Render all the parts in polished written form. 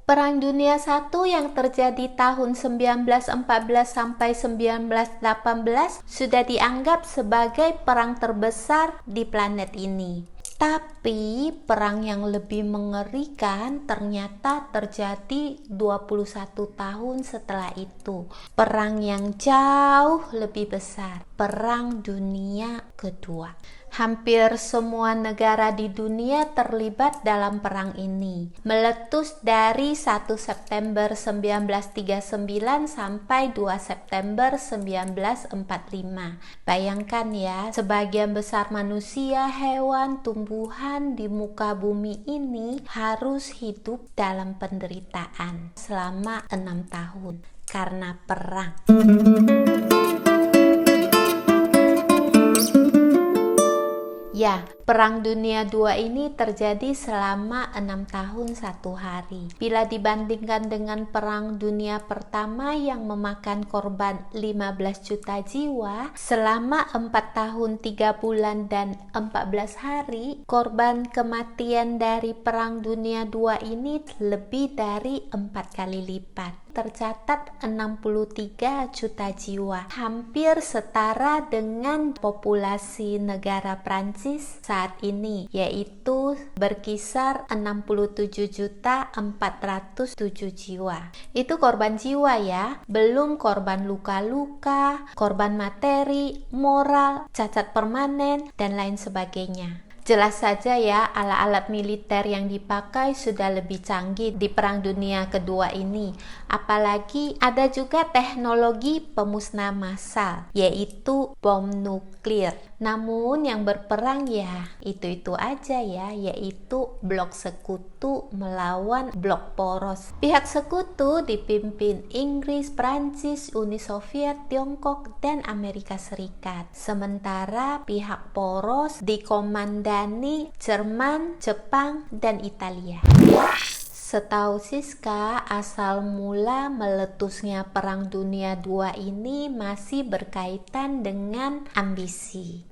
Perang Dunia I yang terjadi tahun 1914 sampai 1918 sudah dianggap sebagai perang terbesar di planet ini. Tapi perang yang lebih mengerikan ternyata terjadi 21 tahun setelah itu. Perang yang jauh lebih besar, Perang Dunia Kedua. Hampir semua negara di dunia terlibat dalam perang ini. Meletus dari 1 September 1939 sampai 2 September 1945. Bayangkan ya, sebagian besar manusia, hewan, tumbuhan di muka bumi ini harus hidup dalam penderitaan selama 6 tahun karena perang. Ya, Perang Dunia II ini terjadi selama 6 tahun 1 hari. Bila dibandingkan dengan Perang Dunia Pertama yang memakan korban 15 juta jiwa, selama 4 tahun 3 bulan dan 14 hari, korban kematian dari Perang Dunia II ini lebih dari 4 kali lipat. Tercatat 63 juta jiwa, hampir setara dengan populasi negara Prancis saat ini, yaitu berkisar 67.407 jiwa. Itu korban jiwa ya, belum korban luka-luka, korban materi, moral, cacat permanen, dan lain sebagainya. Jelas saja ya, alat-alat militer yang dipakai sudah lebih canggih di Perang Dunia Kedua ini. Apalagi ada juga teknologi pemusnah massal, yaitu bom nuklir. Namun yang berperang ya itu-itu aja ya, yaitu blok sekutu melawan blok poros. Pihak sekutu dipimpin Inggris, Prancis, Uni Soviet, Tiongkok, dan Amerika Serikat. Sementara pihak poros dikomandani Jerman, Jepang, dan Italia. Setahu Siska, asal mula meletusnya Perang Dunia II ini masih berkaitan dengan ambisi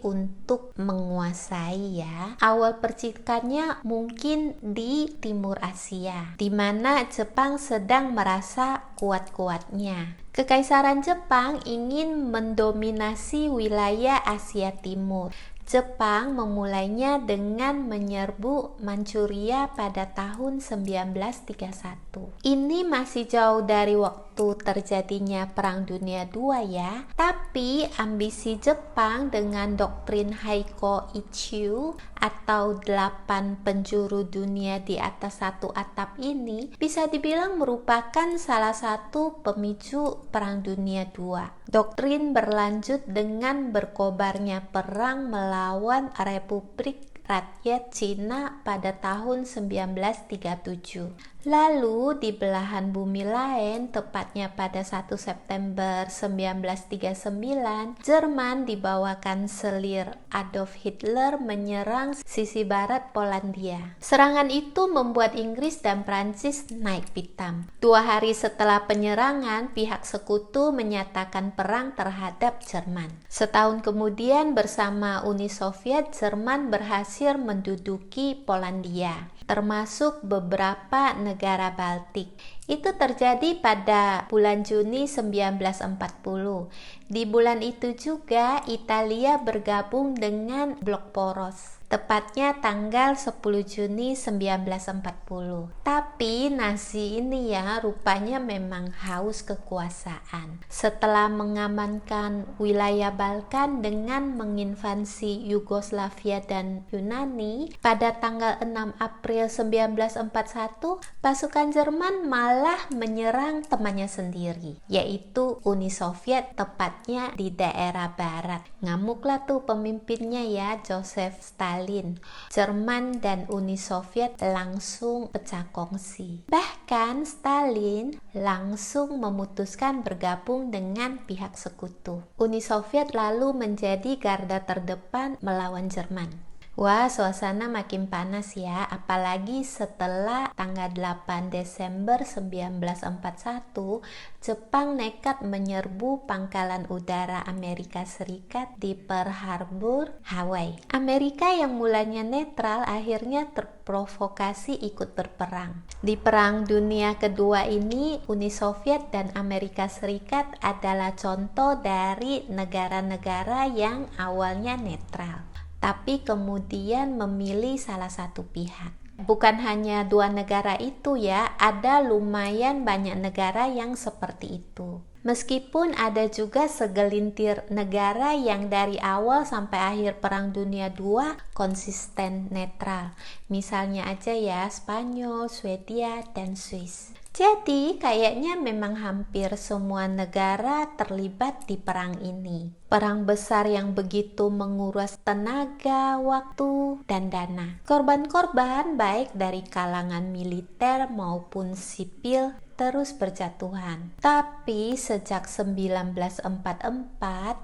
untuk menguasai ya. Awal percikannya mungkin di Timur Asia, di mana Jepang sedang merasa kuat-kuatnya. Kekaisaran Jepang ingin mendominasi wilayah Asia Timur. Jepang memulainya dengan menyerbu Manchuria pada tahun 1931. Ini masih jauh dari waktu terjadinya Perang Dunia II ya, tapi ambisi Jepang dengan doktrin Heiko Ichiu atau 8 penjuru dunia di atas satu atap ini bisa dibilang merupakan salah satu pemicu Perang Dunia II. Doktrin berlanjut dengan berkobarnya perang melawan Republik Rakyat Cina pada tahun 1937. Lalu di belahan bumi lain, tepatnya pada 1 September 1939, Jerman dibawa Kanselir Adolf Hitler menyerang sisi barat Polandia. Serangan itu membuat Inggris dan Prancis naik pitam. 2 hari setelah penyerangan, pihak sekutu menyatakan perang terhadap Jerman. Setahun kemudian bersama Uni Soviet, Jerman berhasil menduduki Polandia, termasuk beberapa negara Baltik. Itu terjadi pada bulan Juni 1940. Di bulan itu juga Italia bergabung dengan blok poros, tepatnya tanggal 10 Juni 1940. Tapi Nazi ini ya rupanya memang haus kekuasaan. Setelah mengamankan wilayah Balkan dengan menginvasi Yugoslavia dan Yunani, pada tanggal 6 April 1941, pasukan Jerman malah menyerang temannya sendiri, yaitu Uni Soviet, tepatnya di daerah barat. Ngamuklah tuh pemimpinnya ya, Joseph Stalin. Jerman dan Uni Soviet langsung pecah kongsi. Bahkan Stalin langsung memutuskan bergabung dengan pihak sekutu. Uni Soviet lalu menjadi garda terdepan melawan Jerman. Wah, suasana makin panas ya, apalagi setelah tanggal 8 Desember 1941, Jepang nekat menyerbu pangkalan udara Amerika Serikat di Pearl Harbor, Hawaii. Amerika yang mulanya netral akhirnya terprovokasi ikut berperang. Di Perang Dunia Kedua ini, Uni Soviet dan Amerika Serikat adalah contoh dari negara-negara yang awalnya netral, tapi kemudian memilih salah satu pihak. Bukan hanya dua negara itu ya, ada lumayan banyak negara yang seperti itu. Meskipun ada juga segelintir negara yang dari awal sampai akhir Perang Dunia II konsisten netral. Misalnya aja ya, Spanyol, Swedia, dan Swiss. Jadi kayaknya memang hampir semua negara terlibat di perang ini. Perang besar yang begitu menguras tenaga, waktu, dan dana. Korban-korban baik dari kalangan militer maupun sipil terus berjatuhan. Tapi sejak 1944,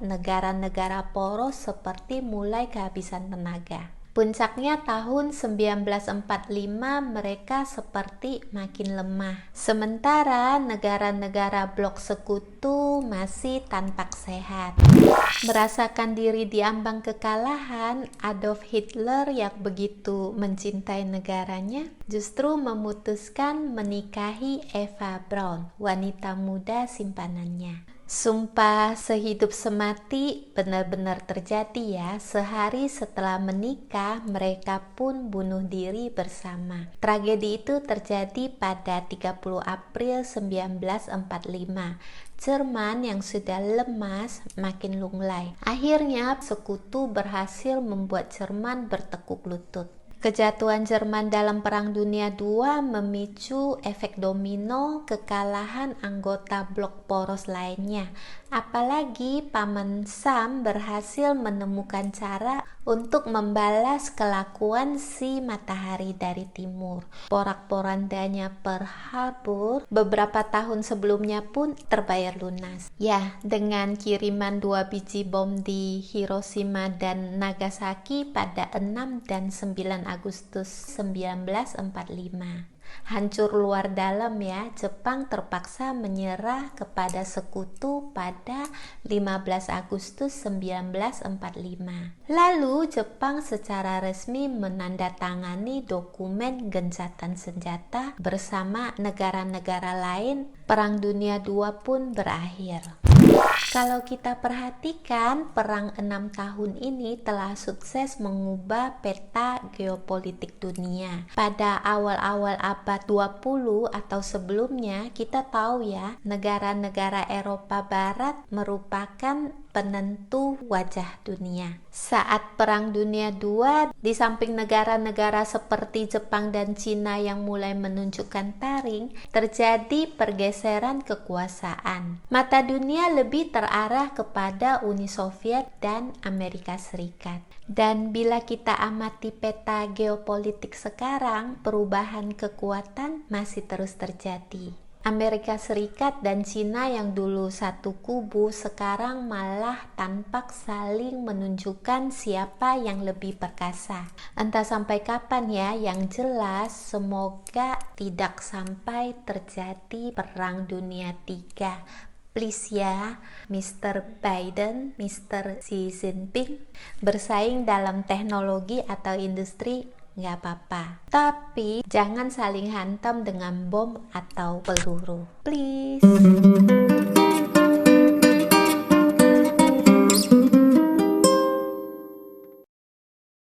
negara-negara poros seperti mulai kehabisan tenaga. Puncaknya tahun 1945 mereka seperti makin lemah. Sementara negara-negara blok sekutu masih tampak sehat. Merasakan diri diambang kekalahan, Adolf Hitler yang begitu mencintai negaranya justru memutuskan menikahi Eva Braun, wanita muda simpanannya. Sumpah sehidup semati benar-benar terjadi ya. Sehari setelah menikah, mereka pun bunuh diri bersama. Tragedi itu terjadi pada 30 April 1945. Jerman yang sudah lemas makin lunglai. Akhirnya sekutu berhasil membuat Jerman bertekuk lutut. Kejatuhan Jerman dalam Perang Dunia II memicu efek domino kekalahan anggota blok poros lainnya. Apalagi Paman Sam berhasil menemukan cara untuk membalas kelakuan si matahari dari timur. Porak-porandanya Pearl Harbor beberapa tahun sebelumnya pun terbayar lunas. Ya, dengan kiriman 2 biji bom di Hiroshima dan Nagasaki pada 6 dan 9 Agustus 1945. Hancur luar dalam ya, Jepang terpaksa menyerah kepada sekutu pada 15 Agustus 1945. Lalu Jepang secara resmi menandatangani dokumen gencatan senjata bersama negara-negara lain. Perang Dunia II pun berakhir. Kalau kita perhatikan, perang 6 tahun ini telah sukses mengubah peta geopolitik dunia. Pada awal-awal abad 20 atau sebelumnya, kita tahu ya, negara-negara Eropa Barat merupakan penentu wajah dunia. Saat Perang Dunia II, di samping negara-negara seperti Jepang dan Cina yang mulai menunjukkan taring, terjadi pergeseran kekuasaan. Mata dunia lebih terarah kepada Uni Soviet dan Amerika Serikat. Dan bila kita amati peta geopolitik sekarang, perubahan kekuatan masih terus terjadi. Amerika Serikat dan Cina yang dulu satu kubu sekarang malah tampak saling menunjukkan siapa yang lebih perkasa. Entah sampai kapan ya, yang jelas semoga tidak sampai terjadi Perang Dunia III. Please ya, Mr. Biden, Mr. Xi Jinping, bersaing dalam teknologi atau industri nggak apa-apa. Tapi jangan saling hantam dengan bom atau peluru. Please.